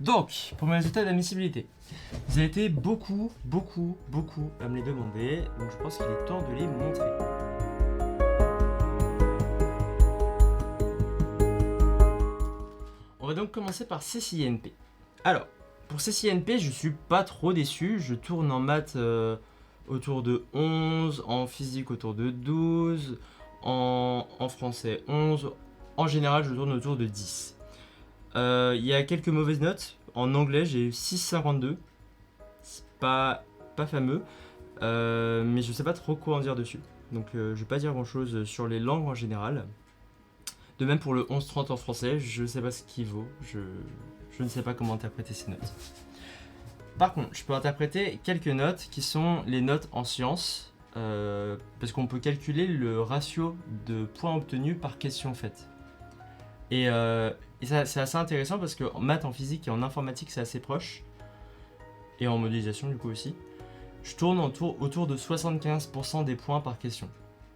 Donc, pour mes résultats d'admissibilité, vous avez été beaucoup à me les demander, donc je pense qu'il est temps de les montrer. On va donc commencer par CCINP. Alors, pour CCINP, je suis pas trop déçu, je tourne en maths autour de 11, en physique autour de 12, en français 11, en général je tourne autour de 10. Il y a quelques mauvaises notes. En anglais, j'ai eu 6,52. C'est pas fameux. Mais je sais pas trop quoi en dire dessus. Donc je vais pas dire grand chose sur les langues en général. De même pour le 11,30 en français, je sais pas ce qu'il vaut. Je ne sais pas comment interpréter ces notes. Par contre, je peux interpréter quelques notes qui sont les notes en sciences. Parce qu'on peut calculer le ratio de points obtenus par question faite. Et ça, c'est assez intéressant parce qu'en maths, en physique et en informatique, c'est assez proche. Et en modélisation, du coup aussi. Je tourne autour de 75% des points par question.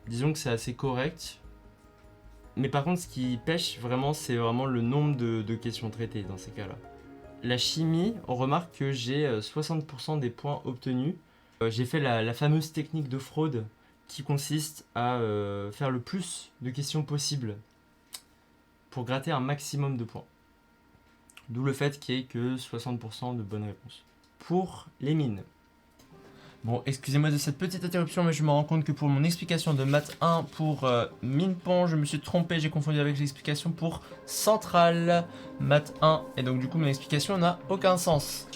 Disons que c'est assez correct. Mais par contre, ce qui pêche vraiment, c'est vraiment le nombre de questions traitées dans ces cas-là. La chimie, on remarque que j'ai 60% des points obtenus. J'ai fait la fameuse technique de fraude qui consiste à faire le plus de questions possible pour gratter un maximum de points. D'où le fait qu'il n'y ait que 60% de bonnes réponses. Pour les mines. Bon, excusez-moi de cette petite interruption, mais je me rends compte que pour mon explication de maths 1 pour mine-pont, je me suis trompé, j'ai confondu avec l'explication pour centrale maths 1. Et donc du coup, mon explication n'a aucun sens.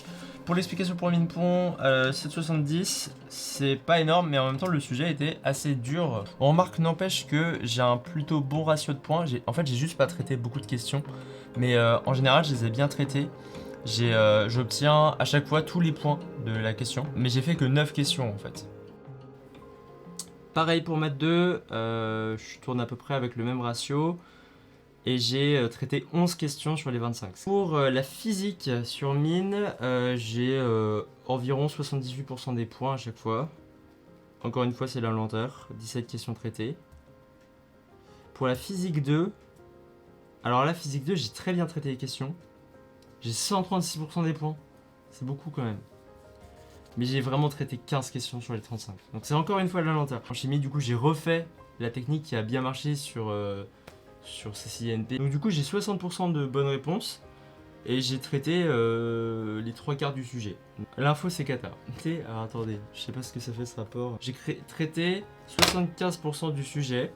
Pour l'explication pour mine-pont, 7,70, c'est pas énorme, mais en même temps, le sujet était assez dur. On remarque, n'empêche que j'ai un plutôt bon ratio de points. En fait, j'ai juste pas traité beaucoup de questions, mais en général, je les ai bien traitées. J'obtiens à chaque fois tous les points de la question, mais j'ai fait que 9 questions en fait. Pareil pour maths 2, je tourne à peu près avec le même ratio. Et j'ai traité 11 questions sur les 25. Pour la physique sur mine, j'ai environ 78% des points à chaque fois. Encore une fois, c'est la lenteur. 17 questions traitées. Pour la physique 2, alors la physique 2, j'ai très bien traité les questions. J'ai 136% des points. C'est beaucoup quand même. Mais j'ai vraiment traité 15 questions sur les 35. Donc c'est encore une fois la lenteur. En chimie, du coup, j'ai refait la technique qui a bien marché sur CCINP. Donc du coup, j'ai 60% de bonnes réponses. Et j'ai traité les 3 quarts du sujet. L'info, c'est cata. Alors attendez, je sais pas ce que ça fait ce rapport. J'ai traité 75% du sujet.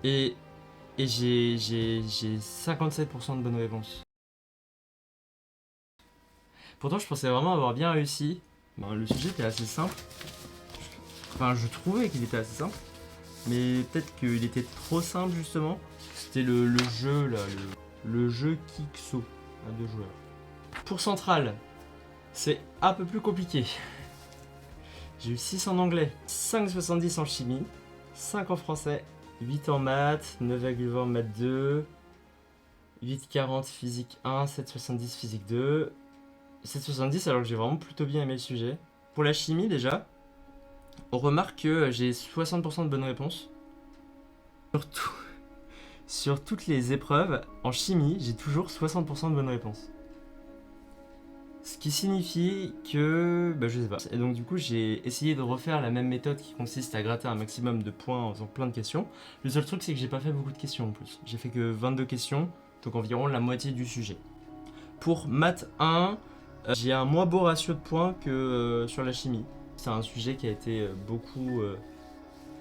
Et j'ai 57% de bonnes réponses. Pourtant, je pensais vraiment avoir bien réussi. Ben, le sujet était assez simple. Enfin, je trouvais qu'il était assez simple. Mais peut-être qu'il était trop simple, justement. C'était le jeu, là. Le jeu Kikso à 2 joueurs. Pour Centrale, c'est un peu plus compliqué. J'ai eu 6 en anglais, 5,70 en chimie, 5 en français, 8 en maths, 9,20 en maths 2, 8,40 physique 1, 7,70 physique 2, 7,70 alors que j'ai vraiment plutôt bien aimé le sujet. Pour la chimie déjà, on remarque que j'ai 60% de bonnes réponses. Sur toutes les épreuves, en chimie, j'ai toujours 60% de bonnes réponses. Ce qui signifie que... je sais pas. Et donc du coup, j'ai essayé de refaire la même méthode qui consiste à gratter un maximum de points en faisant plein de questions. Le seul truc, c'est que j'ai pas fait beaucoup de questions en plus. J'ai fait que 22 questions, donc environ la moitié du sujet. Pour maths 1, j'ai un moins beau ratio de points que sur la chimie. C'est un sujet qui a été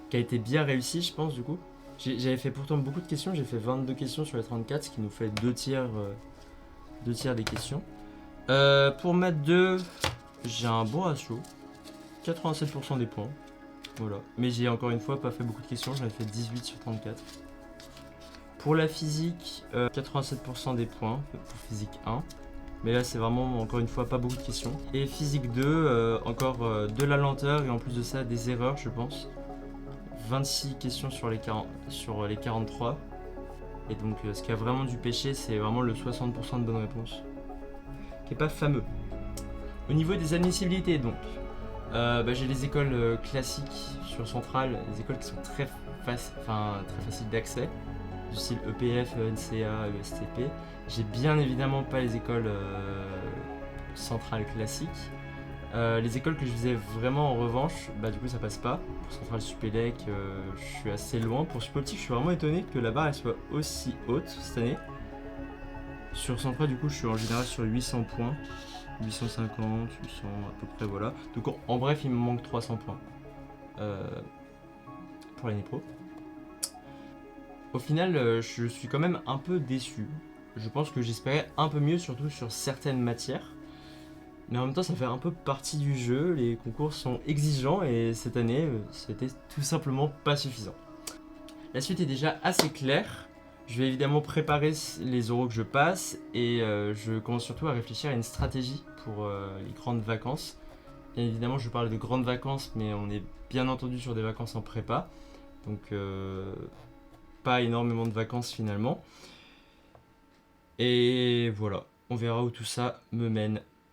qui a été bien réussi, je pense, du coup. J'avais fait pourtant beaucoup de questions, j'ai fait 22 questions sur les 34, ce qui nous fait 2 tiers des questions. Pour maths 2, j'ai un bon ratio, 87% des points, voilà. Mais j'ai encore une fois pas fait beaucoup de questions, j'en ai fait 18 sur 34. Pour la physique, 87% des points pour physique 1. Mais là c'est vraiment encore une fois pas beaucoup de questions. Et physique 2, encore de la lenteur et en plus de ça des erreurs je pense. 26 questions sur les 43. Et donc ce qui a vraiment dû pêcher, c'est vraiment le 60% de bonnes réponses. Qui est pas fameux. Au niveau des admissibilités donc, j'ai les écoles classiques sur Centrale, les écoles qui sont très faciles d'accès. du style EPF, ENCA, ESTP. J'ai bien évidemment pas les écoles centrales classiques. Les écoles que je faisais vraiment en revanche, bah du coup ça passe pas. Pour Centrale Supélec, je suis assez loin. Pour Supoptique, je suis vraiment étonné que la barre elle soit aussi haute cette année. Sur Centrale, du coup, je suis en général sur 800 points. 850, 800 à peu près, voilà. Donc en bref, il me manque 300 points pour l'année pro. Au final, je suis quand même un peu déçu. Je pense que j'espérais un peu mieux, surtout sur certaines matières. Mais en même temps, ça fait un peu partie du jeu. Les concours sont exigeants et cette année, c'était tout simplement pas suffisant. La suite est déjà assez claire. Je vais évidemment préparer les oraux que je passe et je commence surtout à réfléchir à une stratégie pour les grandes vacances. Bien évidemment, je parle de grandes vacances, mais on est bien entendu sur des vacances en prépa. Donc, pas énormément de vacances finalement. Et voilà, on verra où tout ça me mène.